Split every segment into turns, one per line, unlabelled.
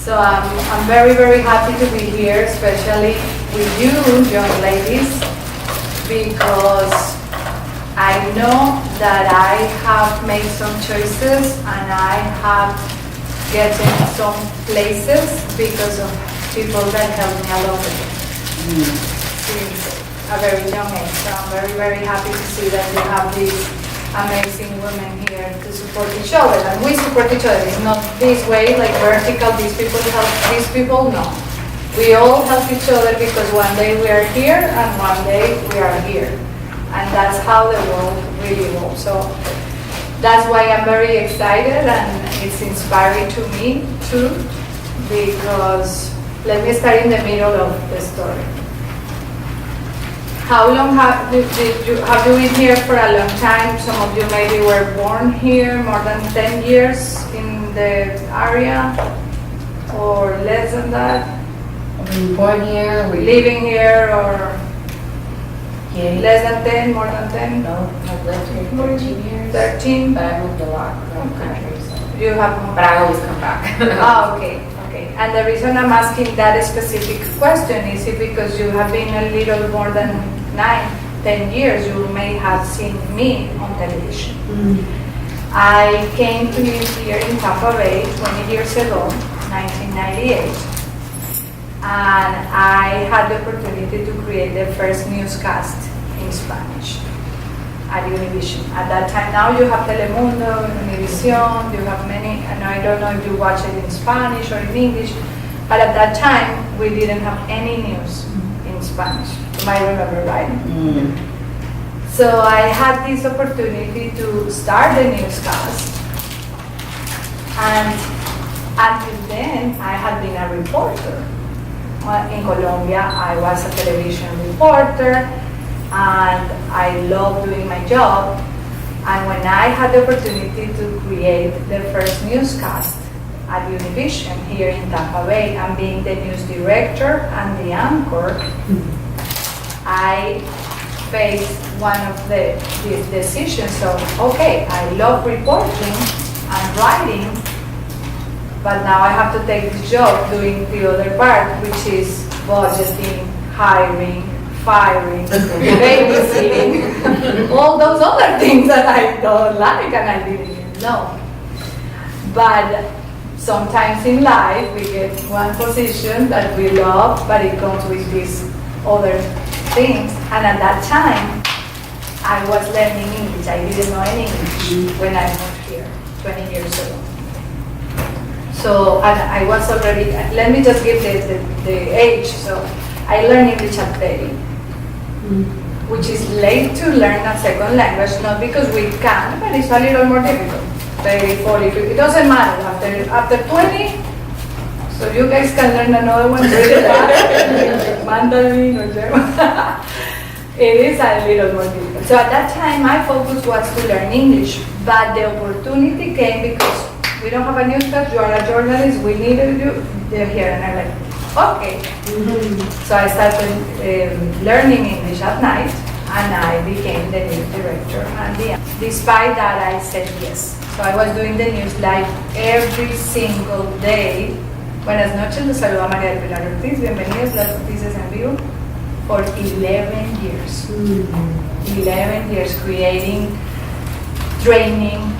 So I'm very, very happy to be here, especially with you, young ladies, because I know that I have made some choices and I have gotten some places because of people that helped me along the way since a very young age. So I'm very, very happy to see that you have these amazing women here to support each other, and we support each other. It's not this way, like vertical, these people help these people, no. We all help each other because one day we are here and one day we are here. And that's how the world really works. So that's why I'm very excited and it's inspiring to me too, because let me start in the middle of the story. How long have you been here? For a long time? Some of you maybe were born here, more than 10 years in the area, or less than that?
I've been born here.
Living here, or
Yeah.
less than 10, more than 10?
No, I've lived here 13 years.
13?
But I moved a lot around the
Okay.
country, so.
You have moved.
But I always come back.
Ah, okay. And the reason I'm asking that specific question is because you have been a little more than 9, 10 years, you may have seen me on television. I came to live here in Tampa Bay 20 years ago, 1998. And I had the opportunity to create the first newscast in Spanish at Univision. At that time, now you have Telemundo, Univision, you have many, and I don't know if you watch it in Spanish or in English, but at that time, we didn't have any news in Spanish. You might remember, right? So I had this opportunity to start the newscast, and until then, I had been a reporter. In Colombia, I was a television reporter, and I loved doing my job. And when I had the opportunity to create the first newscast at Univision here in Tampa Bay and being the news director and the anchor, I faced one of these decisions of, okay, I love reporting and writing, but now I have to take this job doing the other part, which is budgeting, hiring, firing, babysitting, all those other things that I don't like and I didn't even know. But sometimes in life we get one position that we love, but it comes with these other things. And at that time, I was learning English. I didn't know any English when I moved here 20 years ago. So and I was already, let me just give the age. So I learned English at 30, which is late to learn a second language, not because we can, but it's a little more difficult. 30, 40, 50, it doesn't matter. After 20, so you guys can learn another one really fast, Mandarin or German. It is a little more difficult. So at that time, my focus was to learn English, but the opportunity came because we don't have a newscast, you are a journalist, we needed you, they're here, and I'm like, okay. So I started learning English at night, and I became the news director. And despite that, I said yes. So I was doing the news live every single day. Buenas noches, los saluda María del Pilar Ortiz, bienvenidos a las noticias en vivo. For 11 years. 11 years creating, training,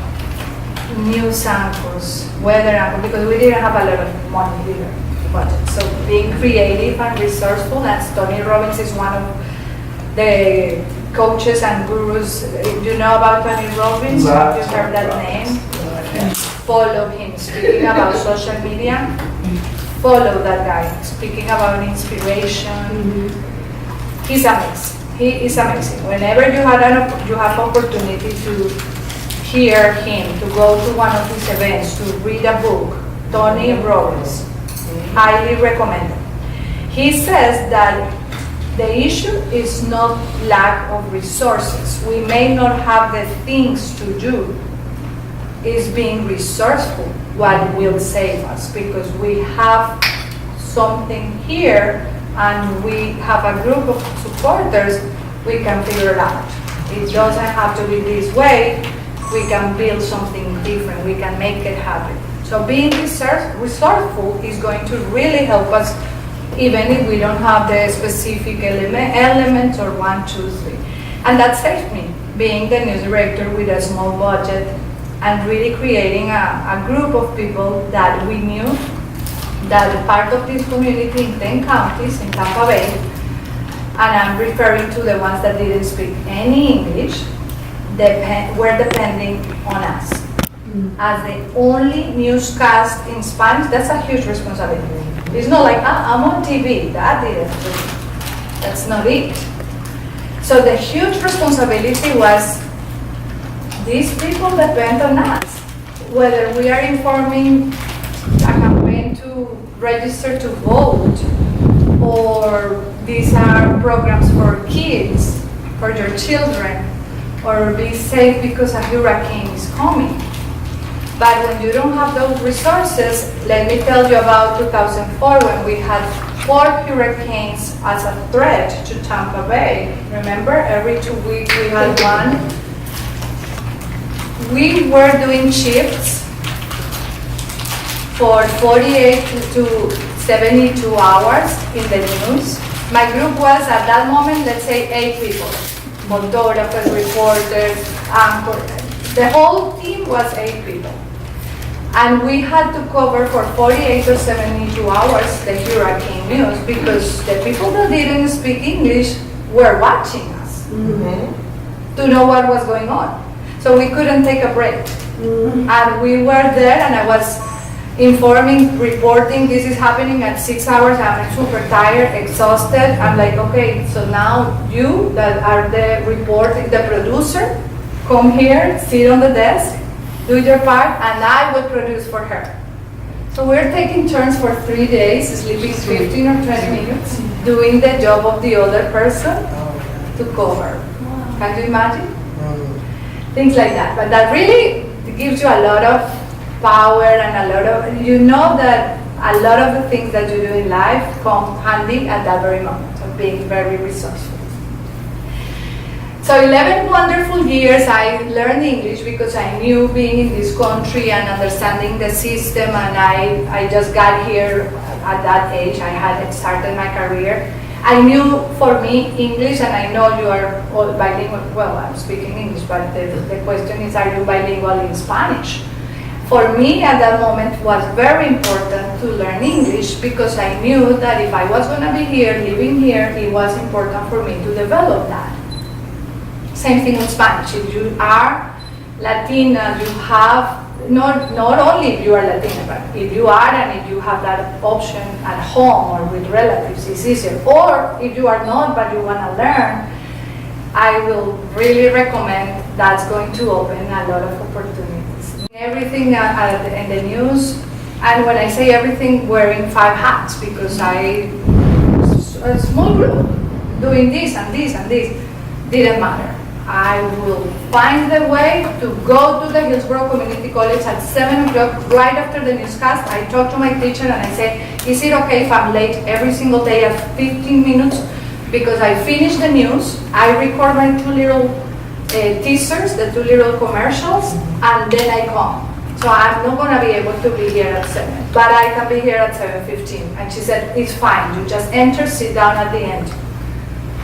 news anchors, weather anchors, because we didn't have a lot of money either. Budget. So being creative and resourceful, and Tony Robbins is one of the coaches and gurus. You know about Tony Robbins? Have you heard that name? Follow him. Speaking about social media, follow that guy. Speaking about inspiration, he's amazing. He is amazing. Whenever you have opportunity to hear him, to go to one of his events, to read a book, Tony Robbins. Highly recommended. He says that the issue is not lack of resources. We may not have the things to do. It's being resourceful what will save us, because we have something here and we have a group of supporters. We can figure it out. It doesn't have to be this way. We can build something different. We can make it happen. So being resourceful is going to really help us, even if we don't have the specific elements or 1, 2, 3. And that saved me, being the news director with a small budget and really creating a group of people that we knew that part of this community in 10 counties in Tampa Bay, and I'm referring to the ones that didn't speak any English, were depending on us. As the only newscast in Spanish, that's a huge responsibility. It's not like, I'm on TV, that didn't do. That's not it. So the huge responsibility was these people depend on us. Whether we are informing a campaign to register to vote, or these are programs for kids, for your children, or be safe because a hurricane is coming. But when you don't have those resources, let me tell you about 2004 when we had 4 hurricanes as a threat to Tampa Bay. Remember, every 2 weeks we had one. We were doing shifts for 48 to 72 hours in the news. My group was at that moment, let's say 8 people. Photographers, reporters, anchors. The whole team was 8 people. And we had to cover for 48 or 72 hours the hurricane news because the people that didn't speak English were watching us to know what was going on. So we couldn't take a break. And we were there and I was informing, reporting, this is happening at 6 hours, I'm super tired, exhausted. I'm like, okay, so now you that are the reporting, the producer, come here, sit on the desk, do your part, and I will produce for her. So we're taking turns for 3 days, sleeping 15 or 20 minutes, doing the job of the other person to cover. Can you imagine? Things like that. But that really gives you a lot of power and a lot of, you know that a lot of the things that you do in life come handy at that very moment of being very resourceful. So 11 wonderful years I learned English because I knew being in this country and understanding the system, and I just got here at that age. I had started my career. I knew for me English, and I know you are all bilingual. Well, I'm speaking English, but the question is, are you bilingual in Spanish? For me at that moment was very important to learn English because I knew that if I was going to be here, living here, it was important for me to develop that. Same thing with Spanish. If you are Latina, you have, not only if you are Latina, but if you are and if you have that option at home or with relatives, it's easier. Or if you are not, but you want to learn, I will really recommend. That's going to open a lot of opportunities. Everything in the news, and when I say everything, wearing 5 hats because a small group doing this and this and this, didn't matter. I will find the way to go to the Hillsborough Community College at 7 o'clock, right after the newscast. I talk to my teacher and I say, is it okay if I'm late every single day at 15 minutes? Because I finish the news, I record my 2 little teasers, the 2 little commercials, and then I come. So I'm not going to be able to be here at 7, but I can be here at 7:15. And she said, it's fine, you just enter, sit down at the end.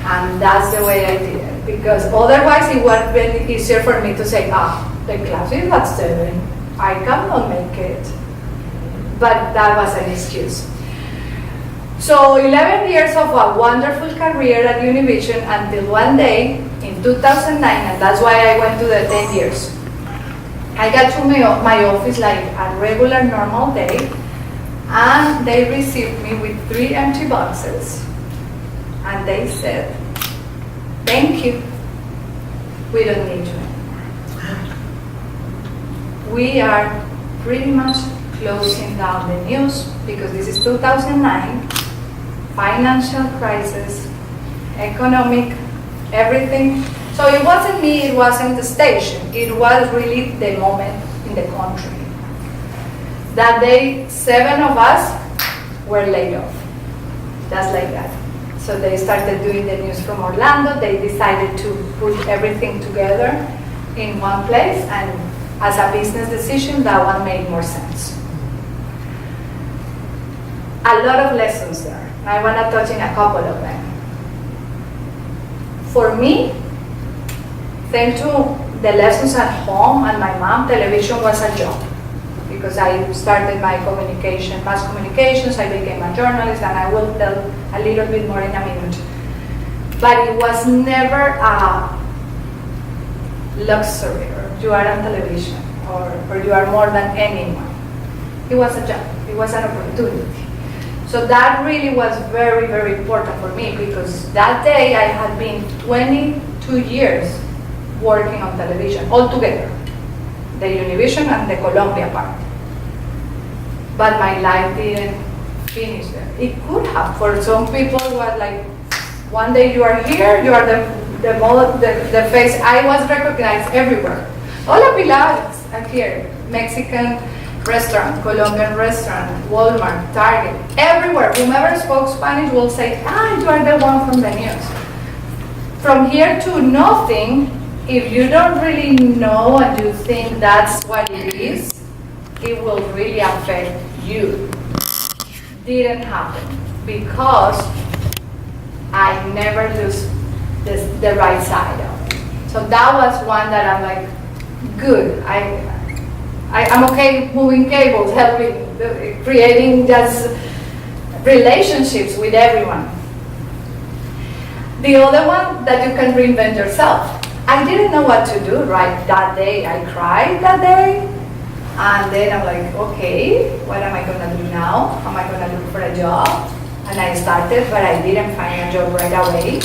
And that's the way I did it, because otherwise it would have been easier for me to say, the class is at 7, I cannot make it. But that was an excuse. So 11 years of a wonderful career at Univision until one day in 2009, and that's why I went to the 10 years. I got to my office like a regular normal day, and they received me with 3 empty boxes. And they said, thank you, we don't need you anymore. We are pretty much closing down the news because this is 2009, financial crisis, economic, everything. So it wasn't me, it wasn't the station, it was really the moment in the country. That day, 7 of us were laid off, just like that. So they started doing the news from Orlando. They decided to put everything together in one place, and as a business decision, that one made more sense. a lot of lessons there. And I want to touch in a couple of them. For me, thanks to the lessons at home and my mom, television was a job. Because I started my communication, mass communications, I became a journalist, and I will tell a little bit more in a minute. But it was never a luxury, or you are on television, or you are more than anyone. It was a job, it was an opportunity. So that really was very, very important for me, because that day I had been 22 years working on television altogether, the Univision and the Colombia part. But my life didn't finish there. It could have. For some people, it was like, one day you are here, you are the face. I was recognized everywhere. Hola Pilar, I'm here. Mexican restaurant, Colombian restaurant, Walmart, Target, everywhere. Whomever spoke Spanish will say, you are the one from the news. From here to nothing, if you don't really know and you think that's what it is, it will really affect you. Didn't happen because I never lose the right side of it. So that was one that I'm like, good. I'm okay moving cables, helping, creating just relationships with everyone. The other one, that you can reinvent yourself. I didn't know what to do right that day. I cried that day. And then I'm like, okay, what am I going to do now? Am I going to look for a job? And I started, but I didn't find a job right away.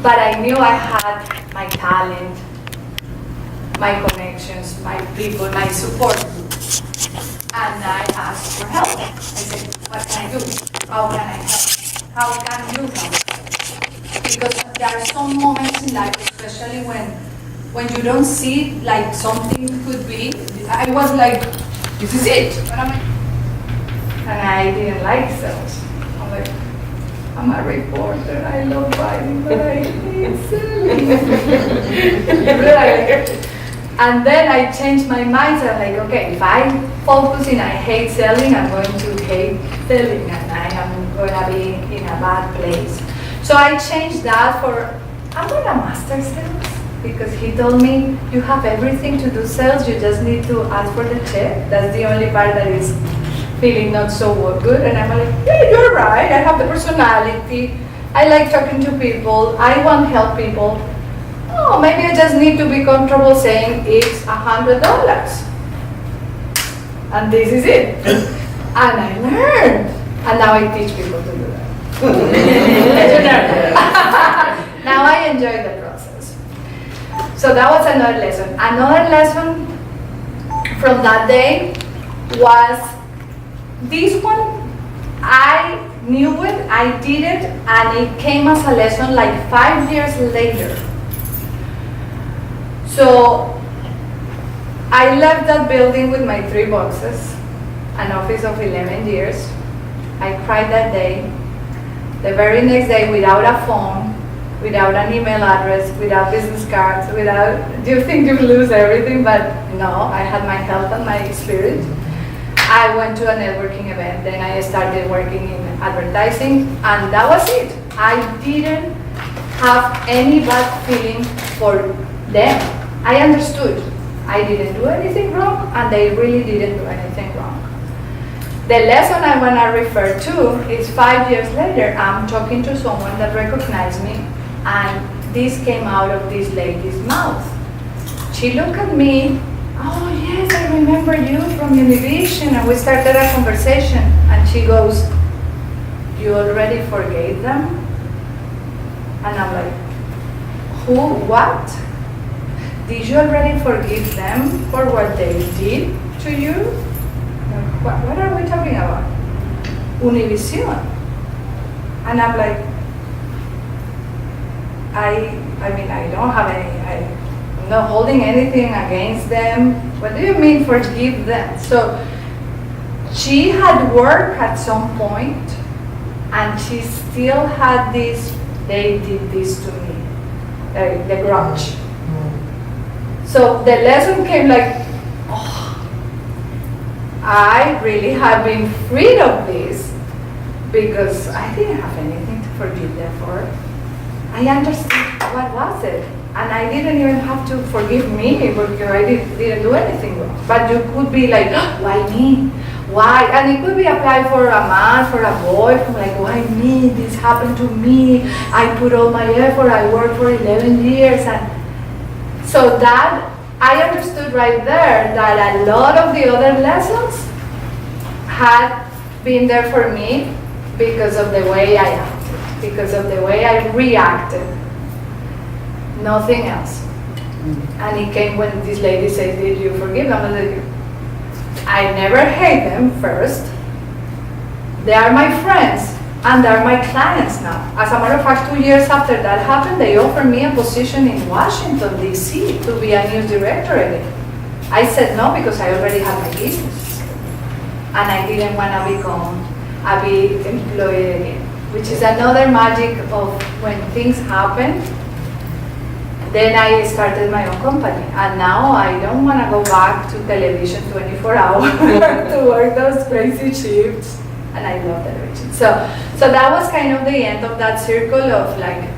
But I knew I had my talent, my connections, my people, my support group. And I asked for help. I said, what can I do? How can I help? How can you help? Because there are some moments in life, especially when you don't see like something could be. I was like, this is it. And I didn't like sales. I'm like, I'm a reporter, I love writing, but I hate selling. And then I changed my mindset. I'm like, okay, if I focus in I hate selling, I'm going to hate selling, and I am going to be in a bad place. So I changed that for, I'm going to master sales. Because he told me, you have everything to do sales, you just need to ask for the check. That's the only part that is feeling not so good. And I'm like, yeah, you're right, I have the personality, I like talking to people, I want to help people. Oh, maybe I just need to be comfortable saying it's $100. And this is it. And I learned. And now I teach people to do that. Now I enjoy the process. So that was another lesson. Another lesson from that day was this one. I knew it, I did it, and it came as a lesson like 5 years later. So I left that building with my 3 boxes, an office of 11 years. I cried that day. The very next day, without a phone, without an email address, without business cards, do you think you lose everything? But no, I had my health and my spirit. I went to a networking event, then I started working in advertising, and that was it. I didn't have any bad feeling for them. I understood. I didn't do anything wrong, and they really didn't do anything wrong. The lesson I want to refer to is 5 years later, I'm talking to someone that recognized me, and this came out of this lady's mouth. She looked at me, oh yes, I remember you from Univision, and we started a conversation, and she goes, you already forgave them? And I'm like, who, what? Did you already forgive them for what they did to you? What are we talking about? Univision. And I'm like, I mean, I don't have any, I'm not holding anything against them. What do you mean forgive them? So she had worked at some point, and she still had this, they did this to me, the grudge. So the lesson came like, oh, I really have been freed of this because I didn't have anything to forgive them for. I understood what was it. And I didn't even have to forgive me because I didn't do anything wrong. But you could be like, oh, why me? Why? And it could be applied for a man, for a boy, from like, why me? This happened to me. I put all my effort. I worked for 11 years. And so that, I understood right there that a lot of the other lessons had been there for me because of the way I acted, because of the way I reacted. Nothing else. And it came when this lady said, did you forgive them? I never hate them first. They are my friends and they are my clients now. As a matter of fact, 2 years after that happened, they offered me a position in Washington, D.C. to be a news director again. I said no because I already had my business. And I didn't want to become a big employee again, which is another magic of when things happen. Then I started my own company, and now I don't want to go back to television 24 hours to work those crazy shifts, and I love television. So that was kind of the end of that circle of like,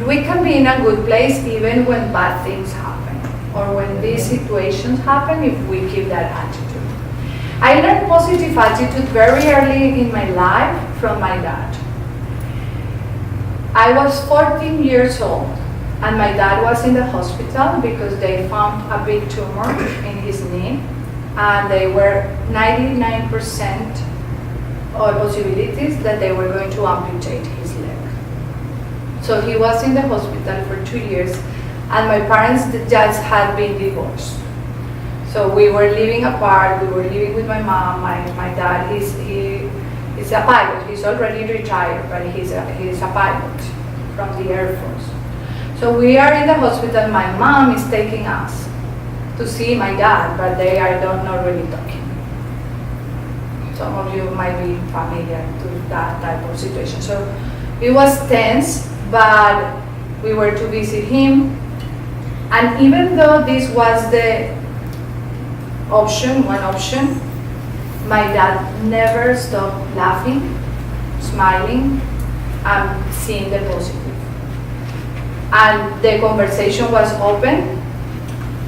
we can be in a good place even when bad things happen, or when these situations happen if we keep that attitude. I learned positive attitude very early in my life from my dad. I was 14 years old and my dad was in the hospital because they found a big tumor in his knee and they were 99% of possibilities that they were going to amputate his leg. So he was in the hospital for 2 years and my parents just had been divorced. So we were living apart, we were living with my mom, my dad, he's a pilot. He's already retired, but he's a pilot from the Air Force. So we are in the hospital. My mom is taking us to see my dad, but they are not really talking. Some of you might be familiar to that type of situation. So it was tense, but we were to visit him. And even though this was the one option, my dad never stopped laughing, smiling, and seeing the positive. And the conversation was open,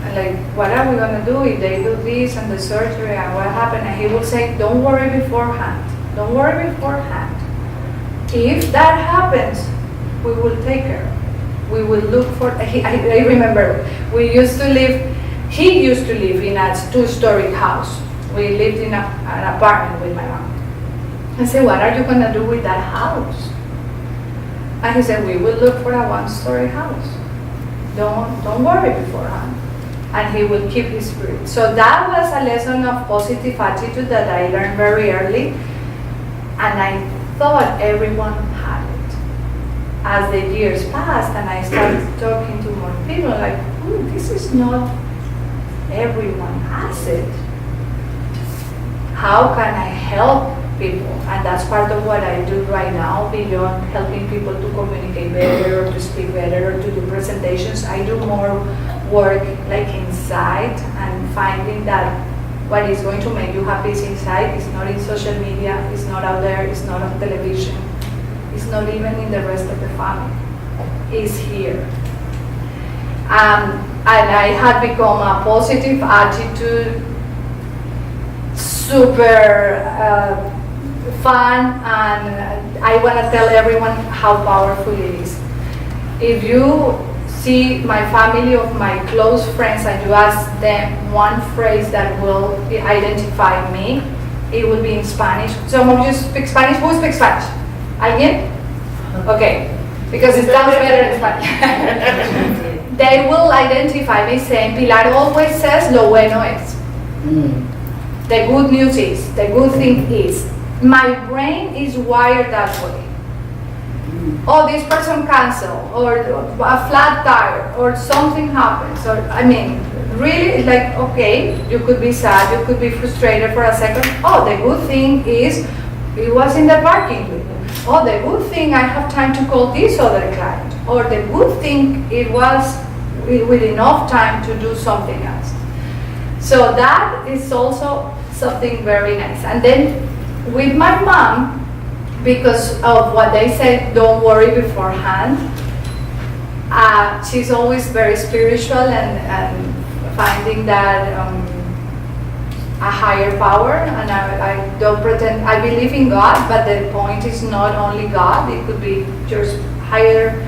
and like, what are we gonna do if they do this and the surgery and what happened? And he would say, don't worry beforehand. Don't worry beforehand. If that happens, we will take care. We will look for, I remember, he used to live in a 2-story house. We lived in an apartment with my mom. I said, what are you going to do with that house? And he said, we will look for a 1-story house. Don't worry beforehand. And he will keep his spirit. So that was a lesson of positive attitude that I learned very early. And I thought everyone had it. As the years passed and I started talking to more people, like, this is not everyone has it. How can I help people? And that's part of what I do right now, beyond helping people to communicate better or to speak better or to do presentations. I do more work like inside and finding that what is going to make you happy is inside. It's not in social media, it's not out there, it's not on television, it's not even in the rest of the family. It's here. And I had become a positive attitude, super fun, and I want to tell everyone how powerful it is. If you see my family of my close friends and you ask them one phrase that will identify me, it will be in Spanish. Some of you speak Spanish. Who speaks Spanish? ¿Alguien? Okay, because it sounds better in Spanish. They will identify me saying, Pilar always says, lo bueno es. The good news is, the good thing is. My brain is wired that way. Oh, this person canceled, or a flat tire, or something happens, or really, it's like, okay, you could be sad, you could be frustrated for a second. Oh, the good thing is, it was in the parking lot. Oh, the good thing I have time to call this other client. Or the good thing it was with enough time to do something else. So that is also something very nice. And then with my mom, because of what they said, don't worry beforehand, she's always very spiritual and finding that a higher power, and I don't pretend, I believe in God, but the point is not only God, it could be your higher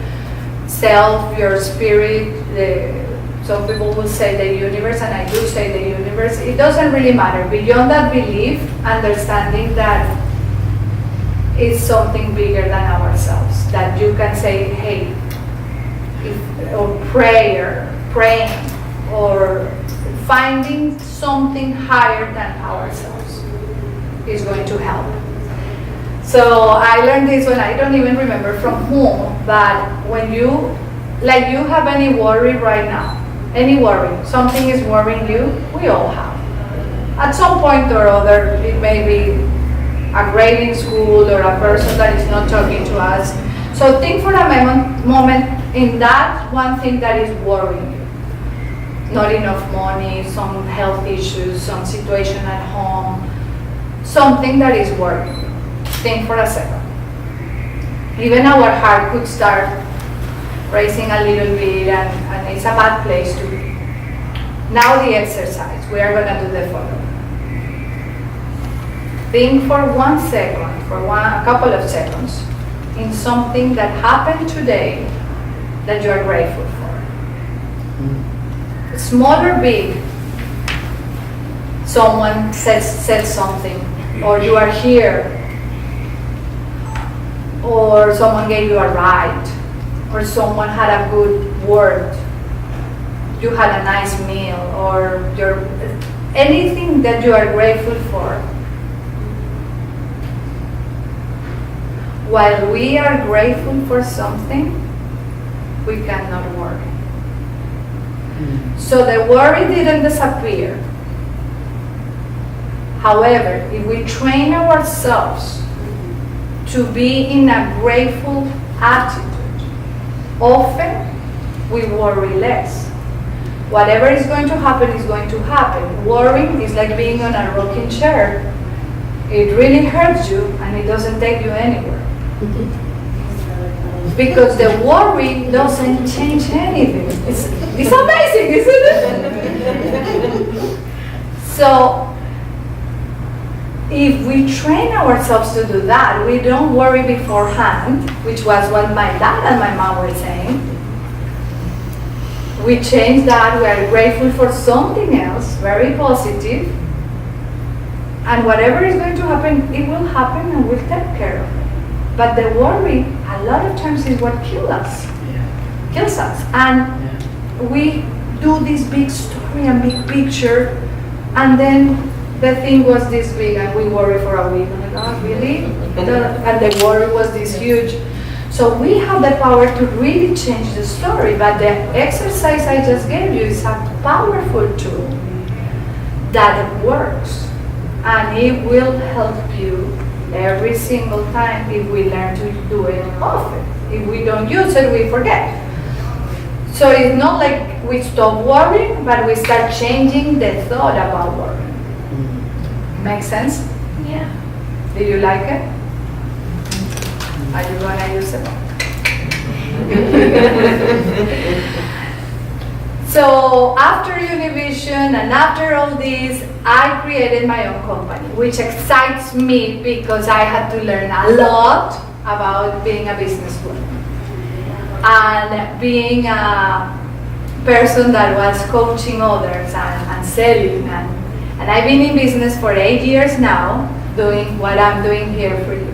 self, your spirit, some people will say the universe, and I do say the universe. It doesn't really matter. Beyond that belief, understanding that it's something bigger than ourselves, that you can say, hey, or praying, or finding something higher than ourselves is going to help. So I learned this when I don't even remember from whom, but when you have any worry right now, any worry, something is worrying you, we all have. At some point or other, it may be a grade in school or a person that is not talking to us. So think for a moment in that one thing that is worrying you. Not enough money, some health issues, some situation at home, something that is worrying you. Think for a second. Even our heart could start racing a little bit, and it's a bad place to be. Now the exercise, we are going to do the following. Think for 1 second, a couple of seconds, in something that happened today that you are grateful for. Small or big. Someone said something, or you are here, or someone gave you a ride, or someone had a good word, you had a nice meal, or anything that you are grateful for. While we are grateful for something, we cannot worry. So the worry didn't disappear. However, if we train ourselves to be in a grateful attitude, often we worry less. Whatever is going to happen is going to happen. Worrying is like being on a rocking chair. It really hurts you and it doesn't take you anywhere. Because the worry doesn't change anything. It's amazing, isn't it? So, if we train ourselves to do that, we don't worry beforehand, which was what my dad and my mom were saying. We change that, we are grateful for something else, very positive, and whatever is going to happen, it will happen and we'll take care of it. But the worry, a lot of times, is what kills us. And we do this big story and big picture, and then the thing was this big, and we worry for a week. I'm like, oh, really? And the worry was this huge. So we have the power to really change the story, but the exercise I just gave you is a powerful tool that works, and it will help you every single time if we learn to do it often. If we don't use it, we forget. So it's not like we stop worrying, but we start changing the thought about worrying. Make sense?
Yeah.
Do you like it? Are you gonna use it? So after Univision and after all this, I created my own company, which excites me because I had to learn a lot about being a businesswoman and being a person that was coaching others and selling. And I've been in business for 8 years now, doing what I'm doing here for you.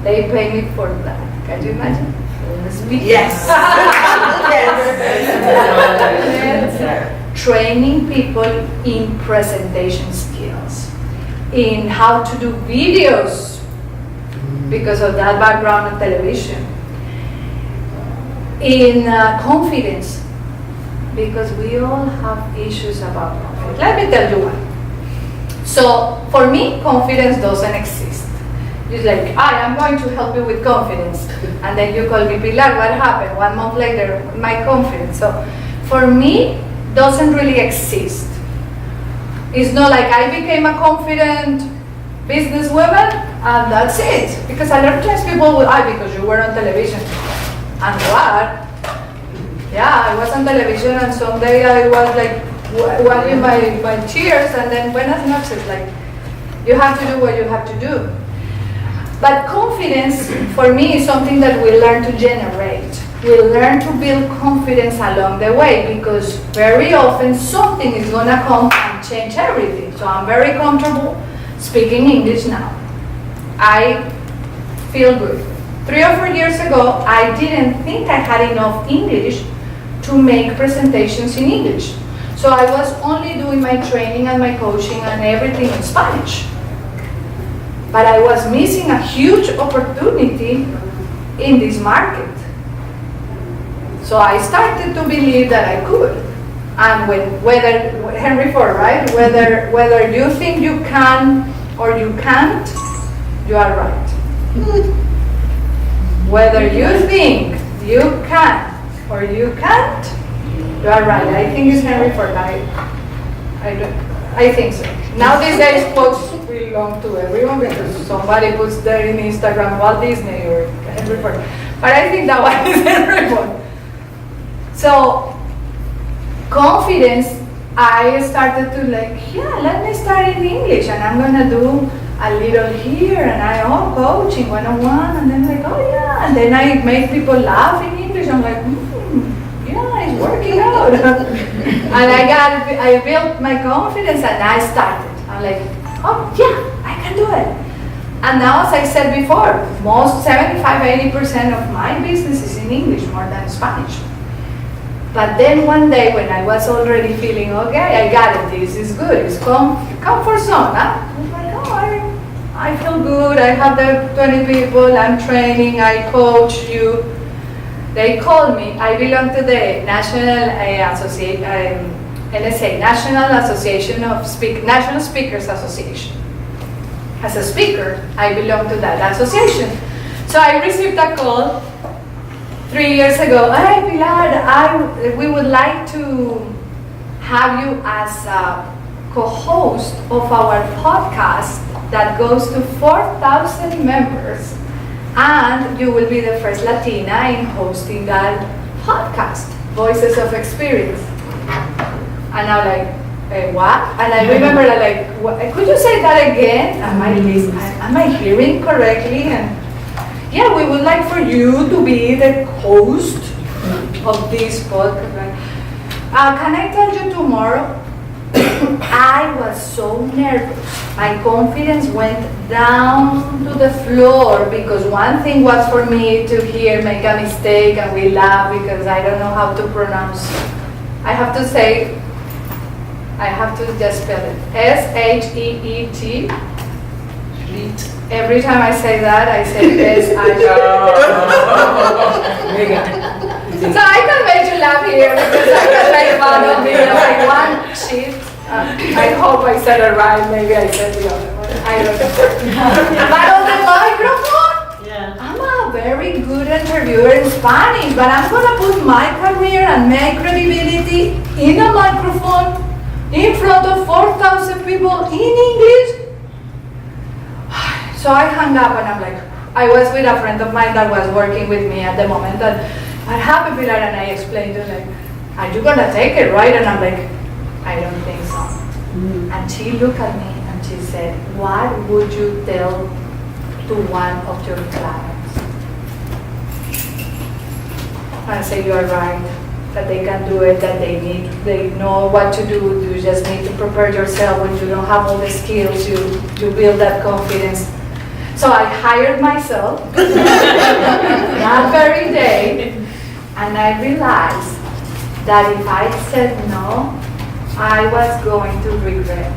They pay me for that. Can you imagine?
Yes.
Yes. Training people in presentation skills, in how to do videos because of that background of television, in confidence, because we all have issues about confidence. Let me tell you one. So for me, confidence doesn't exist. It's like, I'm going to help you with confidence. And then you call me, Pilar, what happened? 1 month later, my confidence. So for me, doesn't really exist. It's not like I became a confident businesswoman and that's it. Because a lot of times people will, because you were on television. And what? Yeah, I was on television and someday I was like wagging my cheers and then buenas noches, like you have to do what you have to do. But confidence for me is something that we learn to generate. We learn to build confidence along the way because very often something is going to come and change everything. So I'm very comfortable speaking English now. I feel good. 3 or 4 years ago, I didn't think I had enough English to make presentations in English. So I was only doing my training and my coaching and everything in Spanish. But I was missing a huge opportunity in this market. So I started to believe that I could. And whether Henry Ford, right? Whether you think you can or you can't, you are right. Whether you think you can or you can't, you are right. I think it's Henry Ford. I think so. Now these days quotes belong to everyone because somebody puts there in Instagram Walt Disney or Henry Ford. But I think that one is Henry Ford. So confidence, I started to let me start in English and I'm gonna do a little here and coaching 101 and then and then I make people laugh in English. I'm like, yeah, it's working out. And I built my confidence and I started. I'm like, oh yeah, I can do it. And now, as I said before, most 75-80% of my business is in English more than Spanish. But then one day when I was already feeling, okay, I got it, this is good, it's comfort zone, huh? I was like, I feel good, I have the 20 people, I'm training, I coach you. They call me, I belong to the National NSA, National Association of National Speakers Association. As a speaker, I belong to that association. So I received a call 3 years ago. Hey Pilar, we would like to have you as a co-host of our podcast that goes to 4,000 members, and you will be the first Latina in hosting that podcast, Voices of Experience. And I'm like, what? And I remember what, could you say that again? Am I hearing correctly? And yeah, we would like for you to be the host of this podcast. Can I tell you tomorrow? I was so nervous. My confidence went down to the floor because one thing was for me to make a mistake and we laugh because I don't know how to pronounce. I have to just spell it. S-H-E-E-T. Every time I say that, I say S-I-T. So I can make you laugh here because I can make fun of me. Like one sheet. I hope I said it right. Maybe I said the other one. I don't know. But on the microphone, I'm a very good interviewer in Spanish, but I'm going to put my career and my credibility in a microphone in front of 4,000 people in English. So I hung up and I'm like, I was with a friend of mine that was working with me at the moment and what happened, Pilar? And I explained to her, are you going to take it, right? And I'm like, I don't think so. And she looked at me and she said, what would you tell to one of your clients? And I said, you're right, that they can do it, that they know what to do. You just need to prepare yourself. When you don't have all the skills, you build that confidence. So I hired myself that very day, and I realized that if I said no, I was going to regret.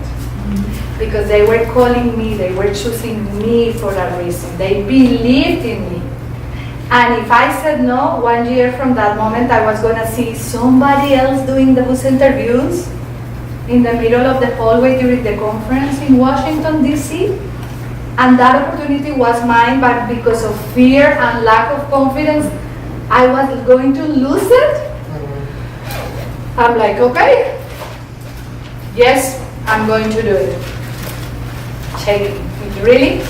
Because they were calling me, they were choosing me for a reason. They believed in me. And if I said no, 1 year from that moment, I was going to see somebody else doing those interviews in the middle of the hallway during the conference in Washington, D.C. And that opportunity was mine, but because of fear and lack of confidence, I was going to lose it. I'm like, okay, yes, I'm going to do it. Shaking. Really?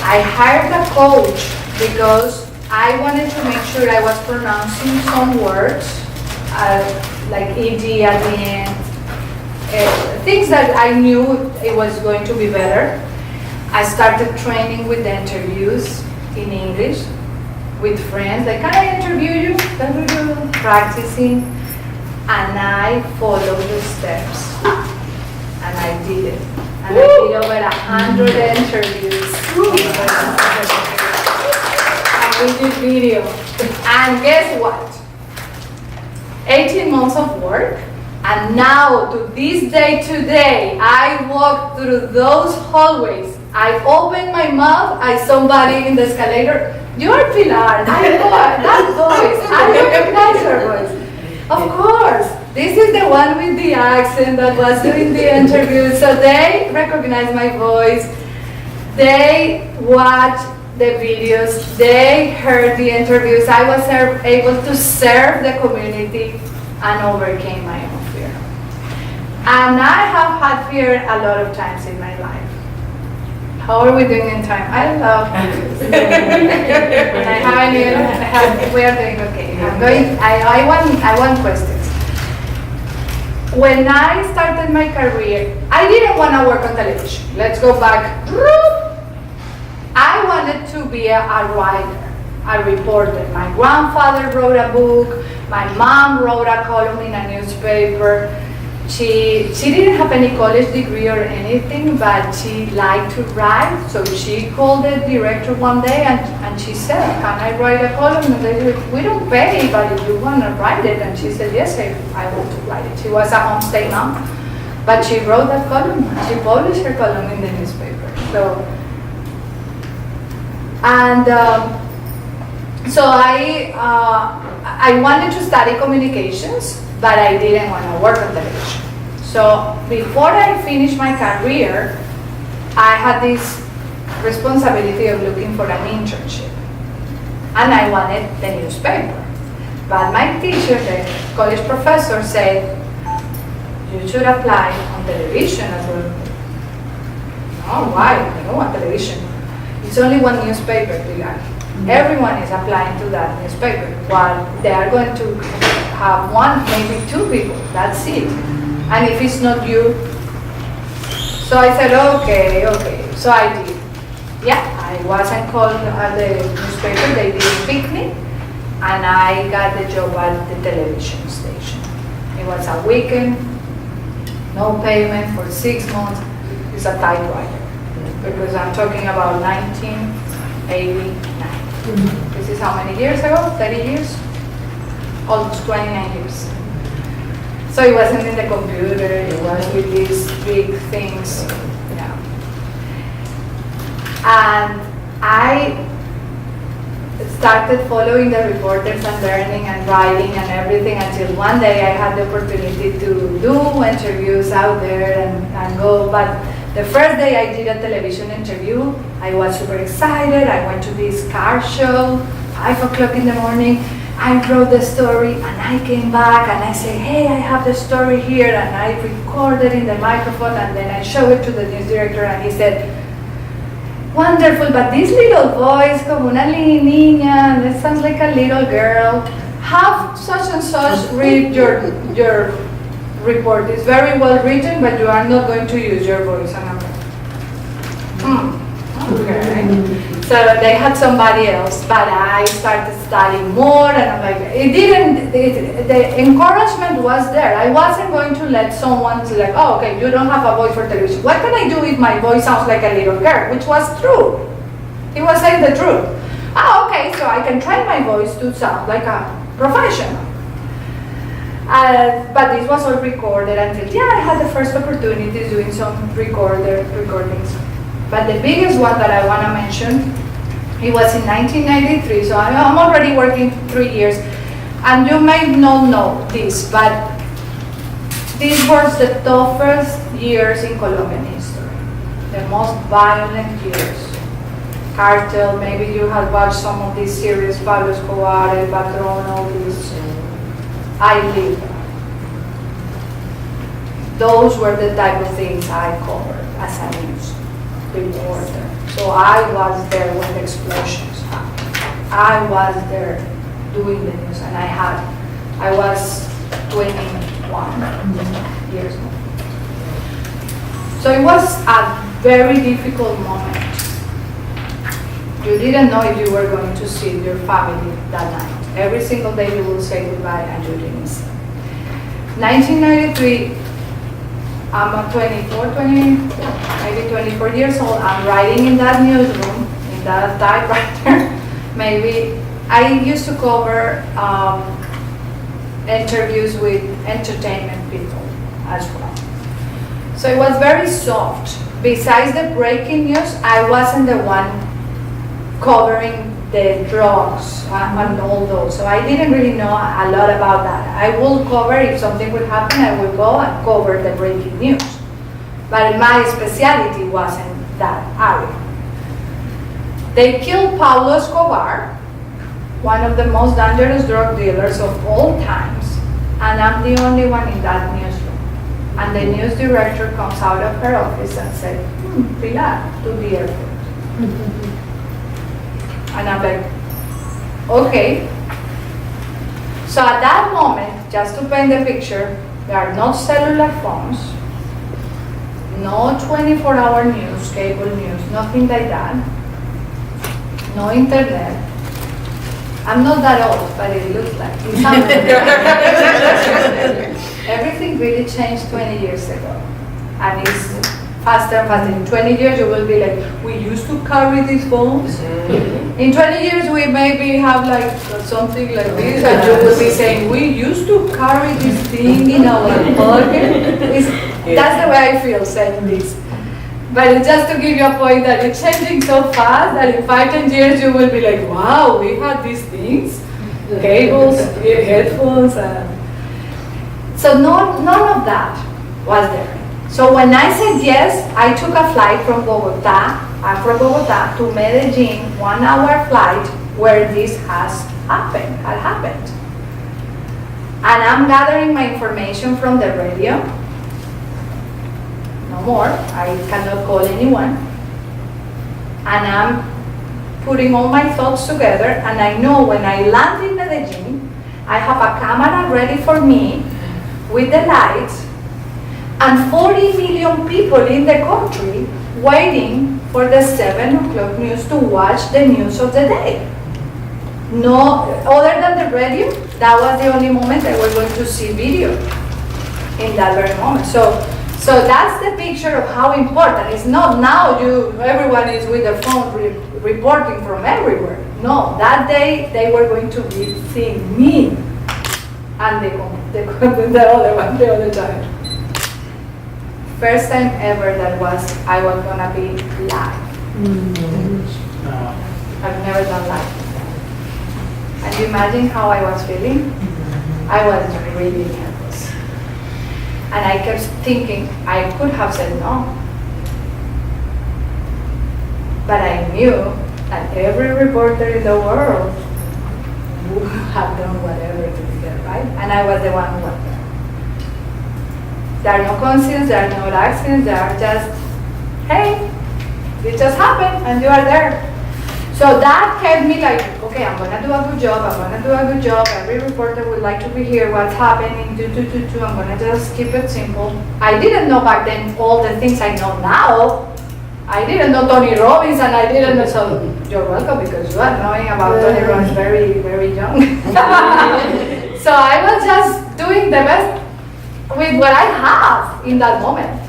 I hired a coach because I wanted to make sure I was pronouncing some words, like ed at the end, things that I knew it was going to be better. I started training with the interviews in English with friends, like, can I interview you? Practicing, and I followed the steps, and I did it. And I did over 100 interviews. And we did video. And guess what? 18 months of work, and now to this day today, I walk through those hallways. I open my mouth, I somebody in the escalator, you're Pilar, I know that voice, I recognize her voice. Of course, this is the one with the accent that was doing the interview, so they recognize my voice, they watch the videos, they heard the interviews, I was able to serve the community and overcame my own fear. And I have had fear a lot of times in my life. How are we doing in time? I love this. We are doing okay. I want questions. When I started my career, I didn't want to work on television. Let's go back. I wanted to be a writer, a reporter. My grandfather wrote a book. My mom wrote a column in a newspaper. She didn't have any college degree or anything, but she liked to write. So she called the director one day and she said, can I write a column? And they said, we don't pay, but if you want to write it. And she said, yes, I want to write it. She was a homestay mom, but she wrote that column. She published her column in the newspaper. So I wanted to study communications, but I didn't want to work on television. So before I finished my career, I had this responsibility of looking for an internship. And I wanted the newspaper. But my teacher, the college professor, said, you should apply on television as well. No, why? I don't want television. It's only one newspaper, Pilar. Everyone is applying to that newspaper. While they are going to have one, maybe two people. That's it. And if it's not you, so I said, okay. So I did. Yeah, I wasn't called at the newspaper. They didn't pick me, and I got the job at the television station. It was a weekend, no payment for 6 months. It's a typewriter because I'm talking about 1989. This is how many years ago? 30 years? Almost 29 years. So it wasn't in the computer, it was with these big things. Yeah. And I started following the reporters and learning and writing and everything until one day I had the opportunity to do interviews out there and go. But the first day I did a television interview, I was super excited. I went to this car show, 5 o'clock in the morning. I wrote the story and I came back and I said, hey, I have the story here, and I recorded in the microphone and then I showed it to the news director and he said, wonderful, but this little voice, como una niña, that sounds like a little girl. Have such and such read your report. It's very well written, but you are not going to use your voice. And I'm like, okay. So they had somebody else, but I started studying more, and I'm like, the encouragement was there. I wasn't going to let someone say, like, oh, okay, you don't have a voice for television. What can I do if my voice sounds like a little girl? Which was true. He was saying the truth. Oh, okay, so I can train my voice to sound like a professional. But this was all recorded until, I had the first opportunities doing some recordings. But the biggest one that I want to mention, it was in 1993, so I'm already working 3 years. And you may not know this, but these were the toughest years in Colombian history, the most violent years. Cartel, maybe you have watched some of these series, Pablo Escobar, El Patron, all these. I lived. those were the type of things I covered as a news reporter. So I was there when the explosions happened. I was there doing the news, and I was 21 years old. So it was a very difficult moment. You didn't know if you were going to see your family that night. Every single day you will say goodbye and you didn't see. 1993, I'm 24 years old. I'm writing in that newsroom, in that typewriter. Maybe I used to cover interviews with entertainment people as well. So it was very soft. Besides the breaking news, I wasn't the one covering the drugs and all those. So I didn't really know a lot about that. I will cover, if something would happen, I would go and cover the breaking news. But my specialty wasn't that area. They killed Pablo Escobar, one of the most dangerous drug dealers of all times, and I'm the only one in that newsroom. And the news director comes out of her office and said, Pilar, to the airport. And I'm like, okay. So at that moment, just to paint the picture, there are no cellular phones, no 24-hour news, cable news, nothing like that, no internet. I'm not that old, but it looks like it. Everything really changed 20 years ago. And it's faster and faster. In 20 years, you will be like, we used to carry these phones. In 20 years, we maybe have like something like this, and you will be saying, we used to carry this thing in our pocket. That's the way I feel saying this. But it's just to give you a point that it's changing so fast that in 5-10 years, you will be like, wow, we had these things, cables, headphones. So none of that was there. So when I said yes, I took a flight from Bogota to Medellin, 1-hour flight where this had happened. And I'm gathering my information from the radio. No more, I cannot call anyone. And I'm putting all my thoughts together, and I know when I land in Medellin, I have a camera ready for me with the lights, and 40 million people in the country waiting for the 7 o'clock news to watch the news of the day. No, other than the radio, that was the only moment I was going to see video in that very moment. So that's the picture of how important. It's not now everyone is with their phone reporting from everywhere. No, that day they were going to be seeing me and the other time. First time ever I was gonna be live. I've never done live. And you imagine how I was feeling? I was really nervous. And I kept thinking I could have said no. But I knew that every reporter in the world would have done whatever to be there, right? And I was the one who was there. There are no coincidence, there are no accidents, there are just, hey, it just happened and you are there. So that kept me like, okay, I'm gonna do a good job, every reporter would like to be here, what's happening, I'm gonna just keep it simple. I didn't know back then all the things I know now. I didn't know Tony Robbins, and I didn't know, so you're welcome because you are knowing about Tony Robbins very, very young. So I was just doing the best with what I have in that moment.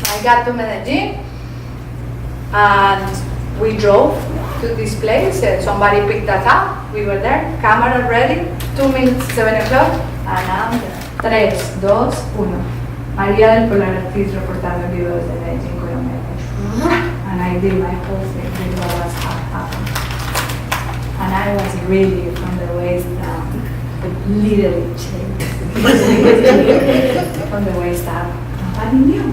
I got to Medellin and we drove to this place. Somebody picked us up. We were there, camera ready, 2 minutes, 7 o'clock, and I'm there. 3, 2, 1. María del Polar Artist reportando en vivo desde Medellín, Colombia. And I did my whole thing with what was happening. And I was really from the waist down, literally changed. From the waist up, nobody knew.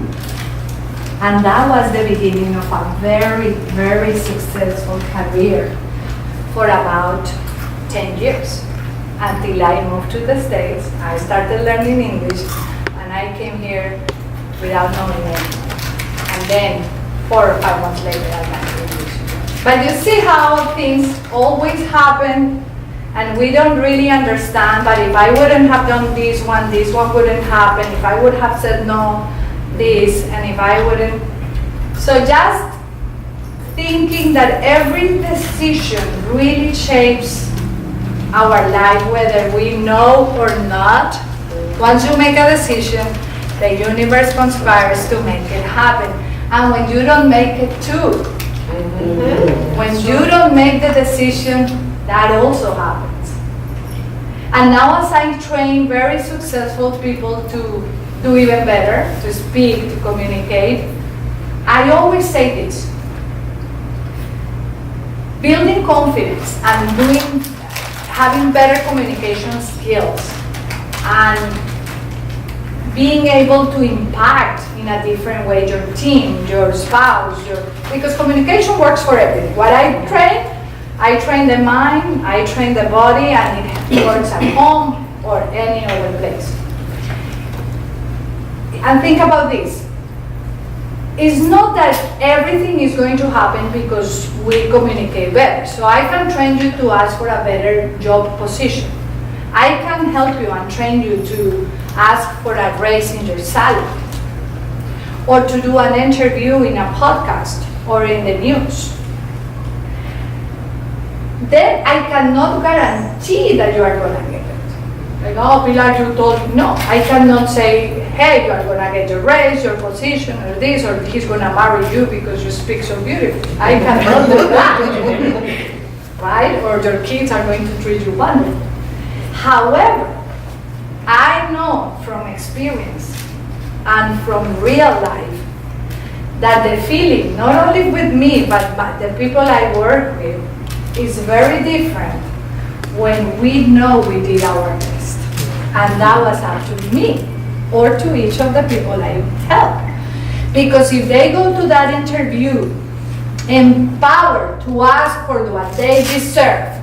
And that was the beginning of a very, very successful career for about 10 years. Until I moved to the States, I started learning English, and I came here without knowing anything. And then 4 or 5 months later, I got English. But you see how things always happen, and we don't really understand. But if I wouldn't have done this one wouldn't happen. If I would have said no, this, and if I wouldn't. So just thinking that every decision really shapes our life, whether we know or not. Once you make a decision, the universe conspires to make it happen. And when you don't make it too, when you don't make the decision, that also happens. And now as I train very successful people to do even better, to speak, to communicate, I always say this. Building confidence and having better communication skills and being able to impact in a different way your team, your spouse, because communication works for everything. What I train the mind, I train the body, and it works at home or any other place. And think about this. It's not that everything is going to happen because we communicate better. So I can train you to ask for a better job position. I can help you and train you to ask for a raise in your salary, or to do an interview in a podcast or in the news. Then I cannot guarantee that you are going to get it. Like, oh, Pilar, you told me. No, I cannot say, hey, you are going to get your raise, your position, or this, or he's going to marry you because you speak so beautifully. I cannot do that. Right? Or your kids are going to treat you wonderfully. However, I know from experience and from real life that the feeling, not only with me, but the people I work with, is very different when we know we did our best. And that was up to me or to each of the people I help. Because if they go to that interview empowered to ask for what they deserve,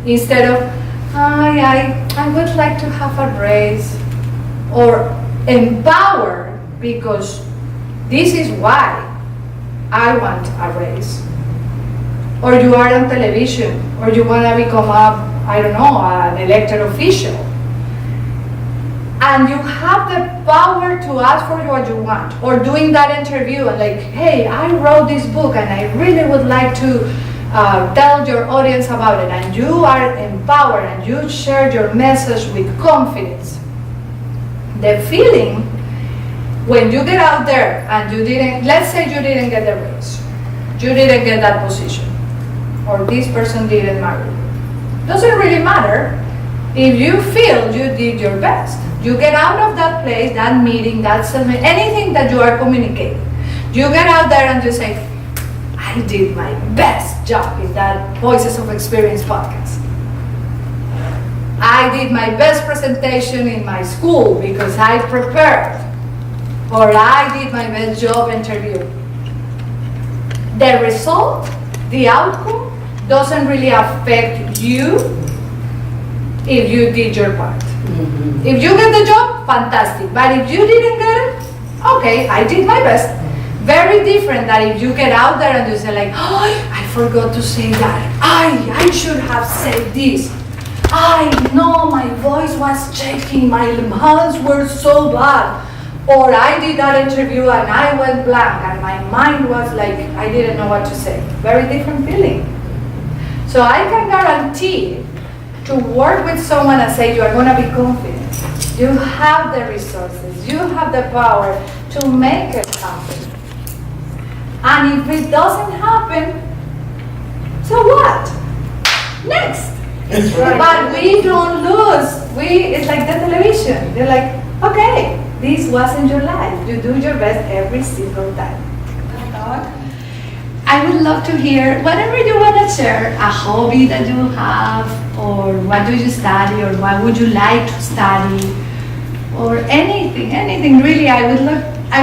instead of, I would like to have a raise, or empowered because this is why I want a raise. Or you are on television, or you want to become an elected official. And you have the power to ask for what you want. Or doing that interview and like, hey, I wrote this book and I really would like to tell your audience about it. And you are empowered and you share your message with confidence. The feeling when you get out there and you didn't, let's say you didn't get the raise, you didn't get that position, or this person didn't marry you. Doesn't really matter if you feel you did your best. You get out of that place, that meeting, that summit, anything that you are communicating. You get out there and you say, I did my best job in that Voices of Experience podcast. I did my best presentation in my school because I prepared. Or I did my best job interview. The result, the outcome, doesn't really affect you if you did your part. If you get the job, fantastic. But if you didn't get it, okay, I did my best. Very different than if you get out there and you say like, oh, I forgot to say that. I should have said this. I know my voice was shaking, my hands were so bad. Or I did that interview and I went blank and my mind was like, I didn't know what to say. Very different feeling. So I can guarantee to work with someone and say you are going to be confident. You have the resources, you have the power to make it happen. And if it doesn't happen, so what? Next. Right. But we don't lose. It's like the television. They're like, okay, this wasn't your life. You do your best every single time. I would love to hear whatever you want to share, a hobby that you have, or what do you study, or what would you like to study, or anything really. I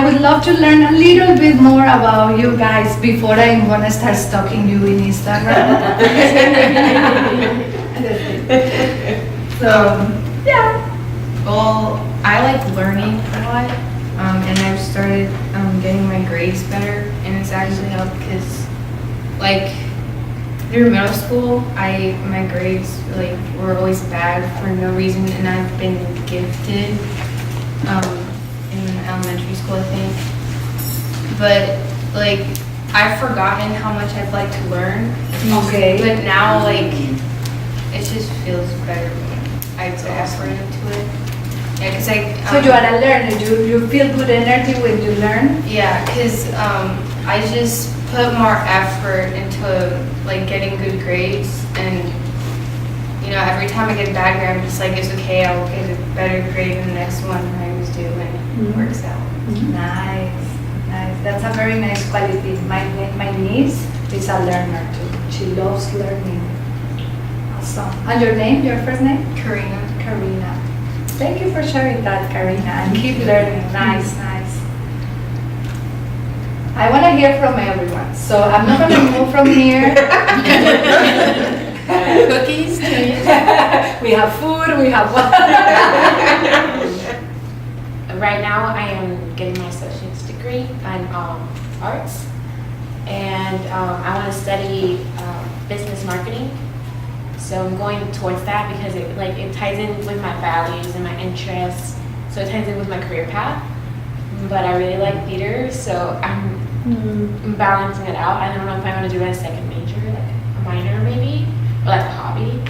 would love to learn a little bit more about you guys before I'm gonna start stalking you in Instagram. So, yeah.
Well, I like learning a lot. and I've started getting my grades better, and it's actually helped because, like, through middle school, my grades like were always bad for no reason, and I've been gifted in elementary school, I think. But like I've forgotten how much I'd like to learn.
Okay.
But now like it just feels better when I put effort into it. Yeah, cause
So you are a learner. You feel good energy when you learn.
yeah, cause I just put more effort into like getting good grades, and you know every time I get a bad grade, I'm just like it's okay. I'll get a better grade in the next one than I always do, and it works out.
Nice, nice. That's a very nice quality. My niece is a learner too. She loves learning. Awesome. And your name? Your first name?
Karina.
Karina. Thank you for sharing that, Karina. And keep learning. Nice, nice. I want to hear from everyone. So I'm not going to move from here.
Cookies, tea.
We have food. We have water.
Right now, I am getting my associate's degree in arts, and I want to study business marketing. So I'm going towards that because it ties in with my values and my interests. So it ties in with my career path. But I really like theater, so I'm balancing it out. I don't know if I want to do it as a second major, like a minor maybe, or like a hobby.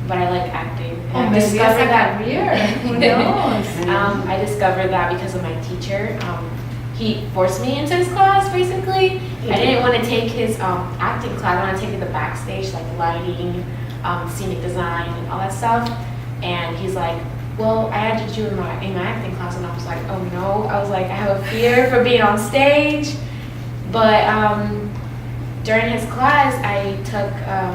But I like acting.
Oh,
And I
maybe as a
discovered that.
career. Who knows?
I discovered that because of my teacher. He forced me into his class, basically. I didn't want to take his acting class. I wanted to take the backstage, like lighting, scenic design, and all that stuff. And he's like, well, I added you in my acting class. And I was like, oh no. I was like, I have a fear for being on stage. But during his class,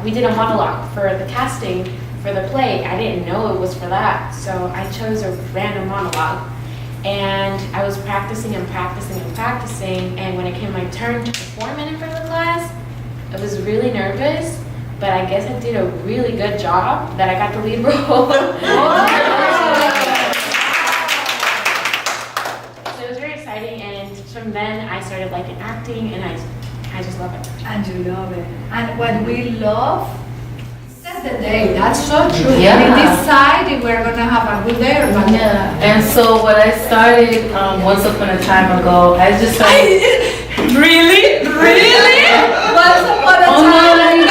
we did a monologue for the casting for the play. I didn't know it was for that, so I chose a random monologue. And I was practicing and practicing and practicing, and when it came my turn to perform it in front of the class, I was really nervous, but I guess I did a really good job that I got the lead role. So it was very exciting, and from then I started liking acting, and I just love it.
And you love it. And what we love, set the day. That's so true.
Yeah.
We decide if we're going to have a good day or bad day.
Yeah, and so what I started once upon a time ago, I just started.
Really? Really? Once upon a
Oh no,
time.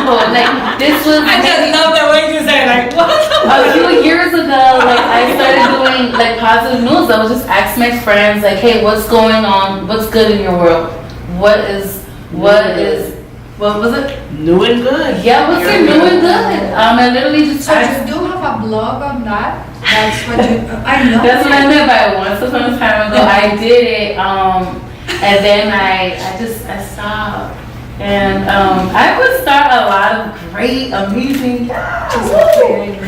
no, like this was
I just love the way you say like, what?
a few years ago. Like I started doing like positive news. I would just ask my friends like, hey, what's going on? What's good in your world? What was it?
New and good.
Yeah, what's new and good? I literally just
So you do have a blog on that? That's what you, I know.
That's what I meant by once upon a time ago. I did it, and then I stopped. And I would start a lot of great, amazing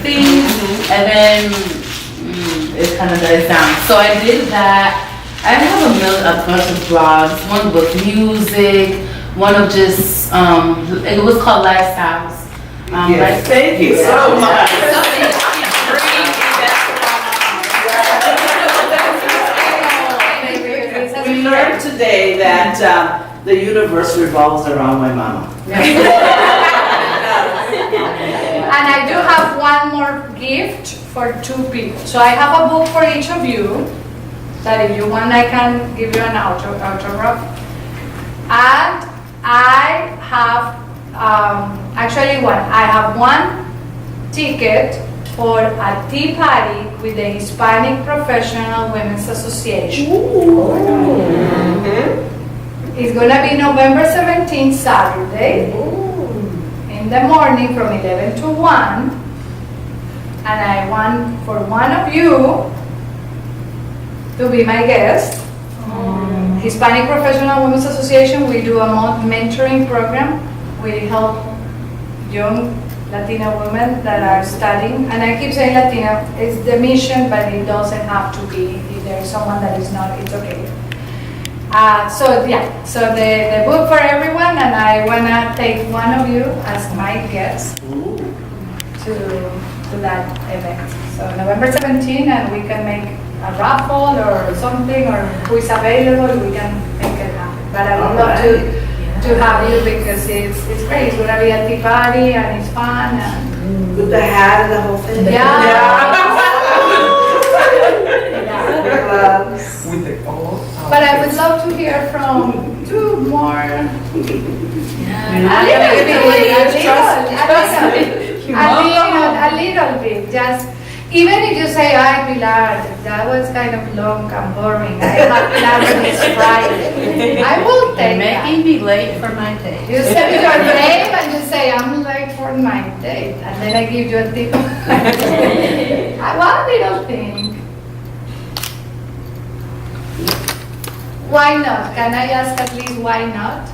things, and then it kind of dies down. So I did that. I have a bunch of blogs. One with music, one of just, it was called Lifestyles.
Yes, thank you so much. We learned today that the universe revolves around my mama.
And I do have one more gift for 2 people. So I have a book for each of you that if you want I can give you an autograph. And I have actually I have one ticket for a tea party with the Hispanic Professional Women's Association. It's gonna be November 17th, Saturday, in the morning from 11 to 1. And I want for one of you to be my guest. Hispanic Professional Women's Association, we do a mentoring program. We help young Latina women that are studying, and I keep saying Latina, it's the mission, but it doesn't have to be. If there's someone that is not, it's okay. So the book for everyone, and I wanna take one of you as my guest to that event. So November 17th, and we can make a raffle or something, or who is available, we can make it happen. But I would love to have you because it's great. It's gonna be a tea party and it's fun. And
With the hat and the whole thing.
With the gold.
But I would love to hear from two more. A little bit, just even if you say, "Ay, Pilar, that was kind of long and boring. I have plans this Friday." I will take that.
Making me late for my day.
You send me your name and you say, "I'm late for my date," and then I give you a tip. One little thing. Why not? Can I ask at least why not?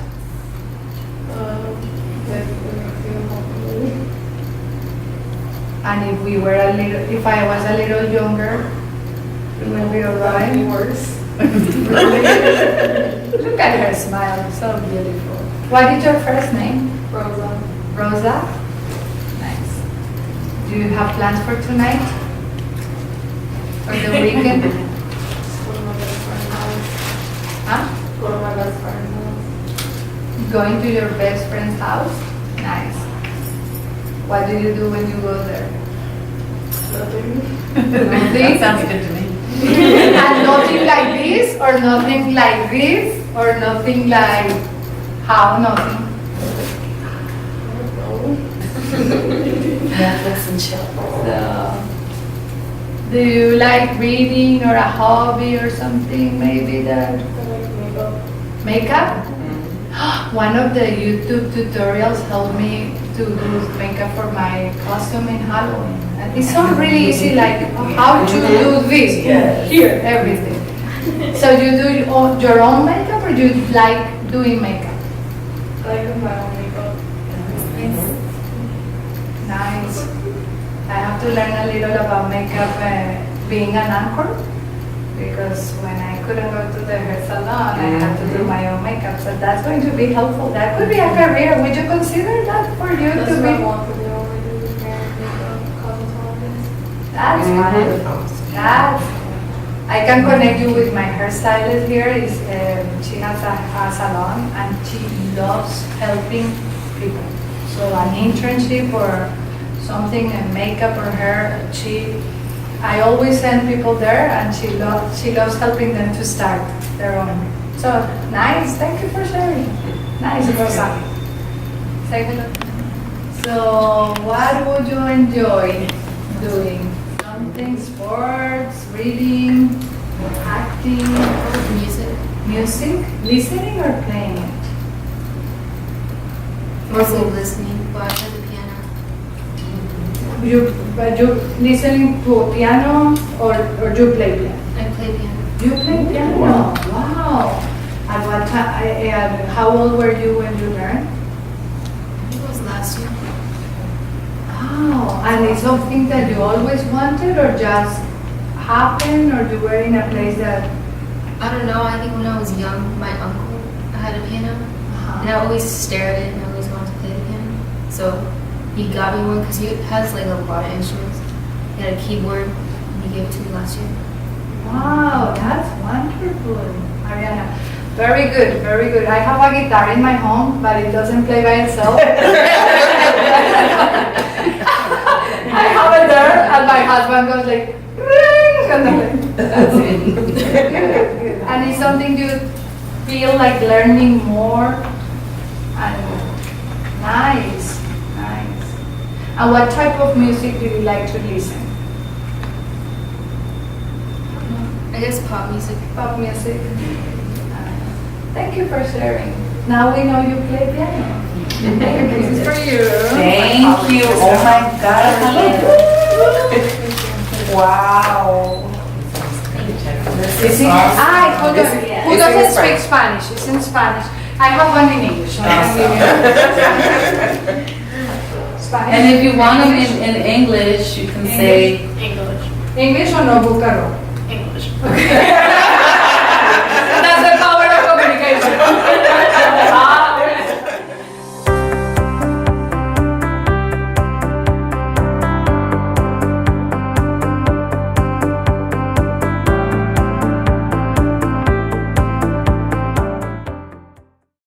And if I was a little younger, it would be alright. Worse. Look at her smile, so beautiful. What is your first name?
Rosa.
Rosa? Nice. Do you have plans for tonight? Or the weekend? Huh?
Go to my best friend's house.
Going to your best friend's house? Nice. What do you do when you go there?
Nothing.
Nothing?
Sounds good to me.
And nothing like this, or nothing like this, or nothing like how? Nothing.
Netflix and chill.
So, do you like reading or a hobby or something maybe that? Makeup? One of the YouTube tutorials helped me to do makeup for my costume in Halloween. And it's so really easy, like how to do this, here, everything. So you do your own makeup or you like doing makeup?
I like my own makeup.
Nice. I have to learn a little about makeup being an anchor, because when I couldn't go to the hair salon, I had to do my own makeup. So that's going to be helpful. That could be a career. Would you consider that for you
That's
to
what I
be?
want to do. I want to do hair, makeup, cosmetologist.
That's fine. That's. I can connect you with my hairstylist here. She has a salon and she loves helping people. So an internship or something in makeup or hair, I always send people there, and she loves helping them to start their own. So nice, thank you for sharing. Nice, Rosa. Say hello. So what would you enjoy doing? Something, sports, reading, acting,
Music.
music, listening or playing it?
Mostly listening, but I play the piano.
But you listening to a piano or you play piano?
I play piano.
You play piano? Wow. At what time? How old were you when you learned?
I think it was last year.
Wow. And it's something that you always wanted, or just happened, or you were in a place that?
I don't know, I think when I was young, my uncle had a piano. And I always stared at it and I always wanted to play the piano. So he got me one because he has like a lot of instruments. He had a keyboard and he gave it to me last year.
Wow, that's wonderful, Ariana. Very good, very good. I have a guitar in my home, but it doesn't play by itself. I have it there, and my husband goes like, ring, and I'm like, that's it. Good. And it's something you feel like learning more. And nice. And what type of music do you like to listen?
I guess pop music.
Pop music. Thank you for sharing. Now we know you play piano. This is for you.
Thank you. Oh my God. Wow.
Is it? Hold on. Who doesn't speak Spanish? It's in Spanish. I have one in English. Spanish.
And if you want them in English, you can say
English or no, Bucaro?
English.